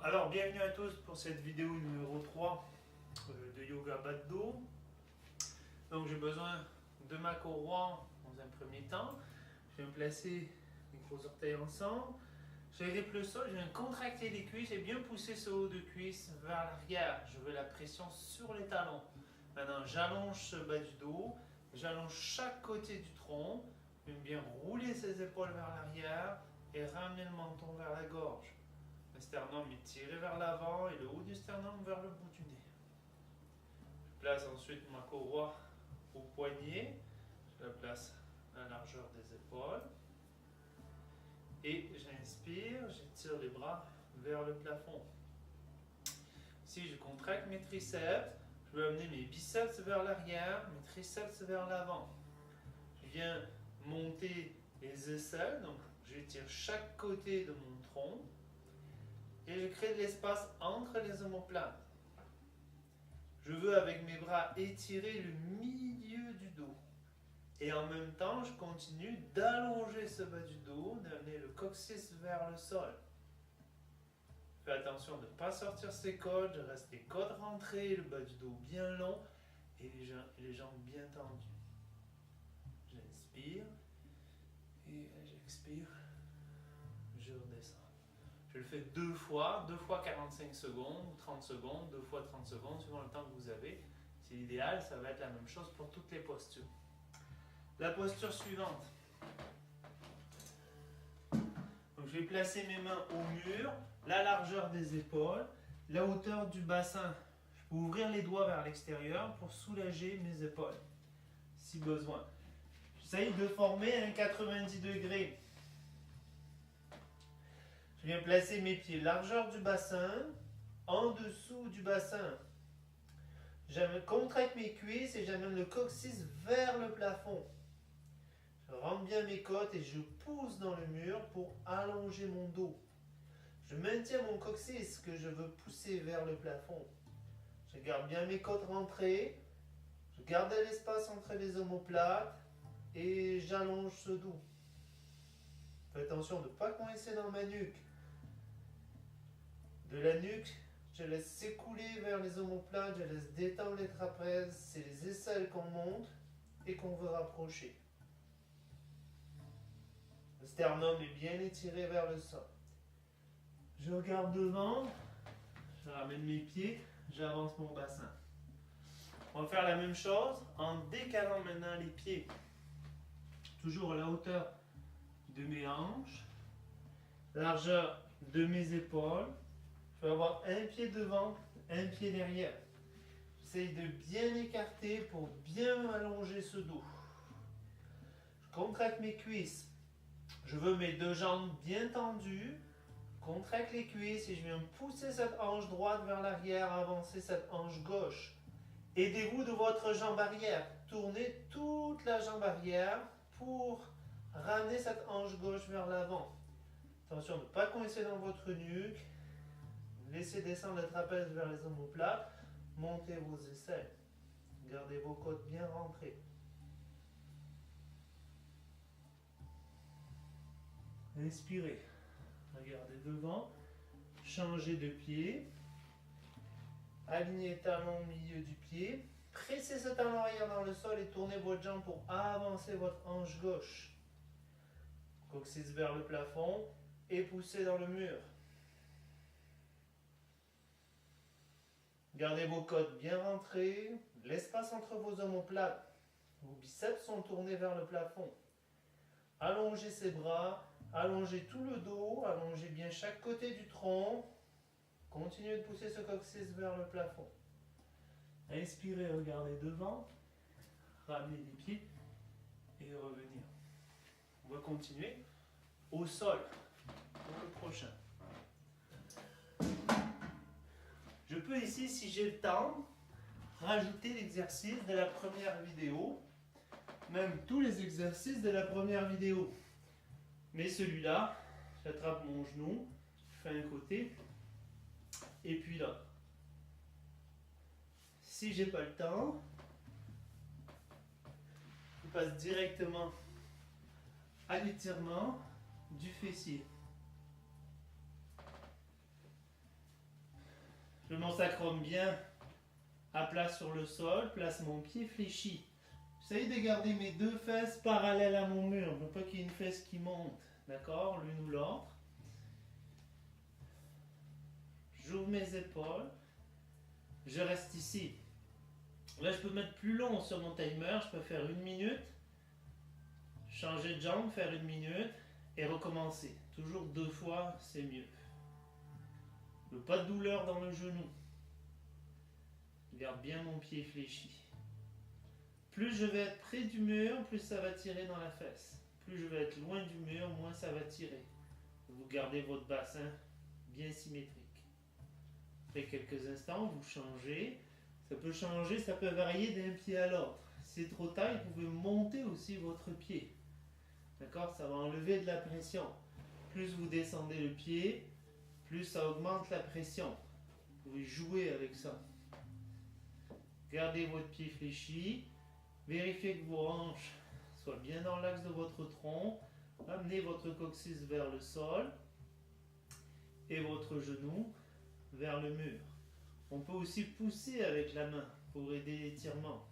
Alors, bienvenue à tous pour cette vidéo numéro 3 de yoga bas de dos. Donc, j'ai besoin de ma courroie dans un premier temps. Je vais me placer les gros orteils ensemble. J'agrippe le sol, je viens contracter les cuisses et bien pousser ce haut de cuisse vers l'arrière. Je veux la pression sur les talons. Maintenant, j'allonge ce bas du dos, j'allonge chaque côté du tronc. Je viens bien rouler ses épaules vers l'arrière et ramener le menton vers la gorge. Le sternum est tiré vers l'avant et le haut du sternum vers le bout du nez. Je place ensuite ma courroie au poignet. Je la place à la largeur des épaules. Et j'inspire, j'étire les bras vers le plafond. Si je contracte mes triceps, je vais amener mes biceps vers l'arrière, mes triceps vers l'avant. Je viens monter les aisselles, donc j'étire chaque côté de mon tronc. Et je crée de l'espace entre les omoplates. Je veux avec mes bras étirer le milieu du dos. Et en même temps, je continue d'allonger ce bas du dos, d'amener le coccyx vers le sol. Fais attention de ne pas sortir ses côtes, je reste les côtes rentrées, le bas du dos bien long et les jambes bien tendues. J'inspire et j'expire, je redescends. Je le fais deux fois 45 secondes, 30 secondes, 2 fois 30 secondes, suivant le temps que vous avez. C'est l'idéal, ça va être la même chose pour toutes les postures. La posture suivante. Donc, je vais placer mes mains au mur, la largeur des épaules, la hauteur du bassin. Je peux ouvrir les doigts vers l'extérieur pour soulager mes épaules, si besoin. J'essaye de former un 90 degrés. Je viens placer mes pieds largeur du bassin, en dessous du bassin. Je contracte mes cuisses et j'amène le coccyx vers le plafond. Je rentre bien mes côtes et je pousse dans le mur pour allonger mon dos. Je maintiens mon coccyx que je veux pousser vers le plafond. Je garde bien mes côtes rentrées. Je garde l'espace entre les omoplates et j'allonge ce dos. Fais attention de ne pas coincer dans ma nuque. De la nuque, je laisse s'écouler vers les omoplates, je laisse détendre les trapèzes. C'est les aisselles qu'on monte et qu'on veut rapprocher. Le sternum est bien étiré vers le sol. Je regarde devant, je ramène mes pieds, j'avance mon bassin. On va faire la même chose en décalant maintenant les pieds. Toujours à la hauteur de mes hanches, largeur de mes épaules. Je vais avoir un pied devant, un pied derrière. J'essaye de bien écarter pour bien allonger ce dos. Je contracte mes cuisses. Je veux mes deux jambes bien tendues. Contracte les cuisses et je viens pousser cette hanche droite vers l'arrière, avancer cette hanche gauche. Aidez-vous de votre jambe arrière. Tournez toute la jambe arrière pour ramener cette hanche gauche vers l'avant. Attention de ne pas coincer dans votre nuque. Laissez descendre le trapèze vers les omoplates. Montez vos aisselles. Gardez vos côtes bien rentrées. Inspirez. Regardez devant. Changez de pied. Alignez le talon au milieu du pied. Pressez ce talon arrière dans le sol et tournez votre jambe pour avancer votre hanche gauche. Coccyx vers le plafond et poussez dans le mur. Gardez vos côtes bien rentrées, l'espace entre vos omoplates. Vos biceps sont tournés vers le plafond. Allongez ses bras, allongez tout le dos, allongez bien chaque côté du tronc. Continuez de pousser ce coccyx vers le plafond. Inspirez, regardez devant, ramenez les pieds et revenir. On va continuer au sol pour le prochain. Je peux ici, si j'ai le temps, rajouter l'exercice de la première vidéo, même tous les exercices de la première vidéo. Mais celui-là, j'attrape mon genou, je fais un côté, et puis là. Si j'ai pas le temps, je passe directement à l'étirement du fessier. Je mon sacrum bien à plat sur le sol, place mon pied fléchi. J'essaye de garder mes deux fesses parallèles à mon mur. Je ne veux pas qu'il y ait une fesse qui monte. D'accord? L'une ou l'autre. J'ouvre mes épaules. Je reste ici. Là, je peux mettre plus long sur mon timer. Je peux faire 1 minute. Changer de jambe, faire 1 minute. Et recommencer. Toujours 2 fois, c'est mieux. Pas de douleur dans le genou. Je garde bien mon pied fléchi. Plus je vais être près du mur, plus ça va tirer dans la fesse. Plus je vais être loin du mur, moins ça va tirer. Vous gardez votre bassin bien symétrique. Après quelques instants, vous changez. Ça peut changer, ça peut varier d'un pied à l'autre. Si c'est trop tard, vous pouvez monter aussi votre pied. D'accord? Ça va enlever de la pression. Plus vous descendez le pied, plus ça augmente la pression. Vous pouvez jouer avec ça. Gardez votre pied fléchi. Vérifiez que vos hanches soient bien dans l'axe de votre tronc. Amenez votre coccyx vers le sol et votre genou vers le mur. On peut aussi pousser avec la main pour aider l'étirement.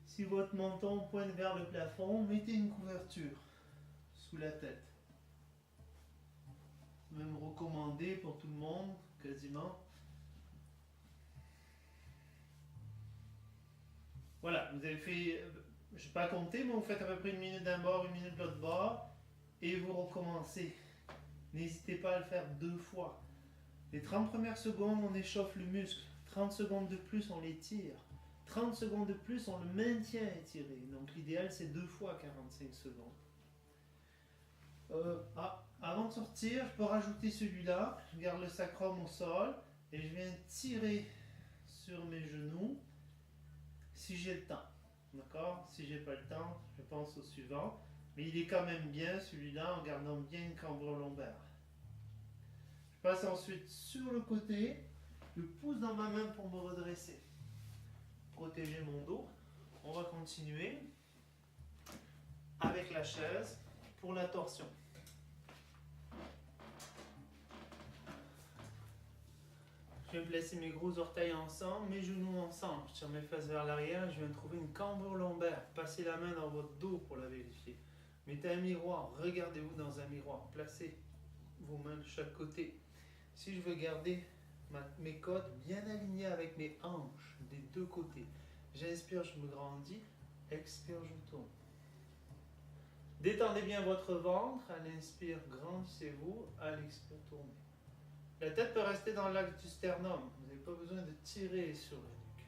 Si votre menton pointe vers le plafond, mettez une couverture sous la tête. Même recommandé pour tout le monde, quasiment. Voilà, vous avez fait, je ne vais pas compter, mais vous faites à peu près 1 minute d'un bord, 1 minute de l'autre bord, et vous recommencez. N'hésitez pas à le faire 2 fois. Les 30 premières secondes, on échauffe le muscle. 30 secondes de plus, on l'étire. 30 secondes de plus, on le maintient étiré. Donc l'idéal, c'est 2 fois 45 secondes. Avant de sortir, je peux rajouter celui-là. Je garde le sacrum au sol et je viens tirer sur mes genoux si j'ai le temps. D'accord? Si j'ai pas le temps, je pense au suivant. Mais il est quand même bien celui-là en gardant bien une cambrure lombaire. Je passe ensuite sur le côté. Je pousse dans ma main pour me redresser. Protéger mon dos. On va continuer avec la chaise pour la torsion. Je viens placer mes gros orteils ensemble, mes genoux ensemble. Je tire mes fesses vers l'arrière, je viens trouver une cambrure lombaire. Passez la main dans votre dos pour la vérifier. Mettez un miroir, regardez-vous dans un miroir. Placez vos mains de chaque côté. Si je veux garder mes côtes bien alignées avec mes hanches des deux côtés, j'inspire, je me grandis, expire, je tourne. Détendez bien votre ventre, à l'inspire, grandissez-vous, à l'expire, tournez. La tête peut rester dans l'axe du sternum, vous n'avez pas besoin de tirer sur la nuque.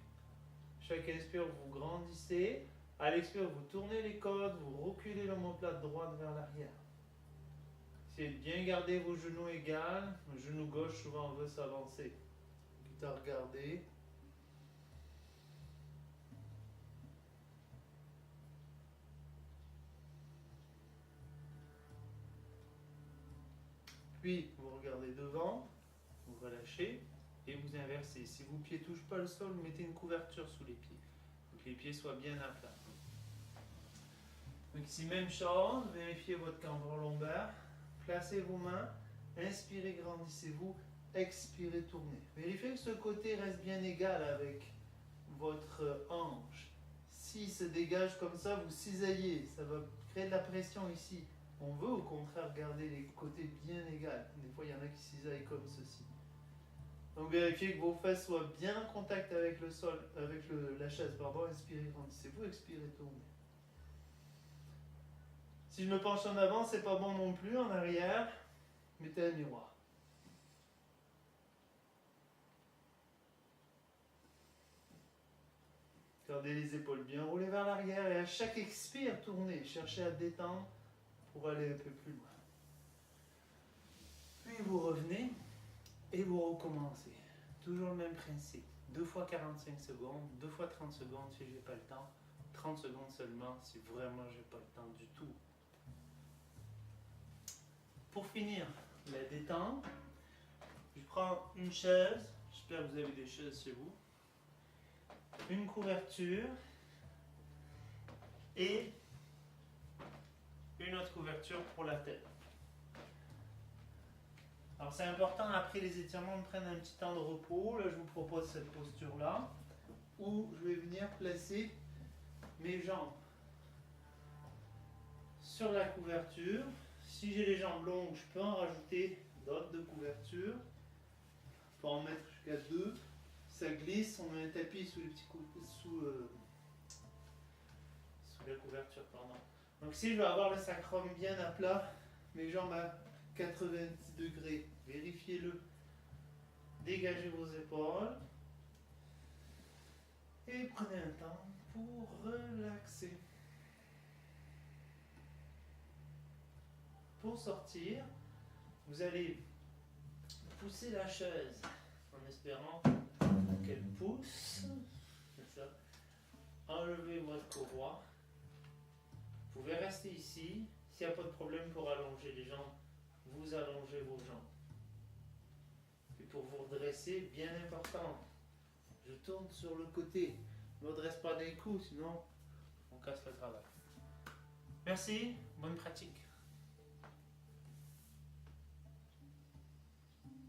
Chaque inspire, vous grandissez, à l'expire, vous tournez les côtes, vous reculez l'omoplate droite vers l'arrière. Essayez de bien garder vos genoux égaux, le genou gauche souvent veut s'avancer. Quitte à regarder. Puis, vous regardez devant, vous relâchez et vous inversez. Si vos pieds ne touchent pas le sol, vous mettez une couverture sous les pieds. Pour que les pieds soient bien à plat. Donc ici, même chose, vérifiez votre cambrure lombaire. Placez vos mains, inspirez, grandissez-vous, expirez, tournez. Vérifiez que ce côté reste bien égal avec votre hanche. S'il se dégage comme ça, vous cisaillez, ça va créer de la pression ici. On veut au contraire garder les côtés bien égaux. Des fois, il y en a qui cisaillent comme ceci. Donc vérifiez que vos fesses soient bien en contact avec le sol, avec la chaise. Pardon. Inspirez, grandissez-vous, expirez, tournez. Si je me penche en avant, c'est pas bon non plus. En arrière, mettez un miroir. Gardez les épaules bien roulées vers l'arrière et à chaque expire, tournez. Cherchez à détendre pour aller un peu plus loin. Puis vous revenez et vous recommencez. Toujours le même principe. 2 fois 45 secondes, 2 fois 30 secondes si j'ai pas le temps. 30 secondes seulement si vraiment j'ai pas le temps du tout. Pour finir la détente, je prends une chaise, j'espère que vous avez des chaises chez vous, une couverture et une autre couverture pour la tête. Alors c'est important après les étirements de prendre un petit temps de repos. Là je vous propose cette posture là où je vais venir placer mes jambes sur la couverture. Si j'ai les jambes longues, je peux en rajouter d'autres de couverture. Je peux en mettre jusqu'à 2. Ça glisse, on met un tapis sous les petits sous la couverture, pardon. Donc si je veux avoir le sacrum bien à plat, mes jambes à 90 degrés, vérifiez-le. Dégagez vos épaules. Et prenez un temps pour relaxer. Pour sortir, vous allez pousser la chaise en espérant qu'elle pousse. C'est ça. Enlevez votre courroie. Vous pouvez rester ici. S'il n'y a pas de problème pour allonger les jambes, vous allongez vos jambes. Et pour vous redresser, bien important, je tourne sur le côté. Ne me redresse pas d'un coup, sinon on casse le travail. Merci, bonne pratique.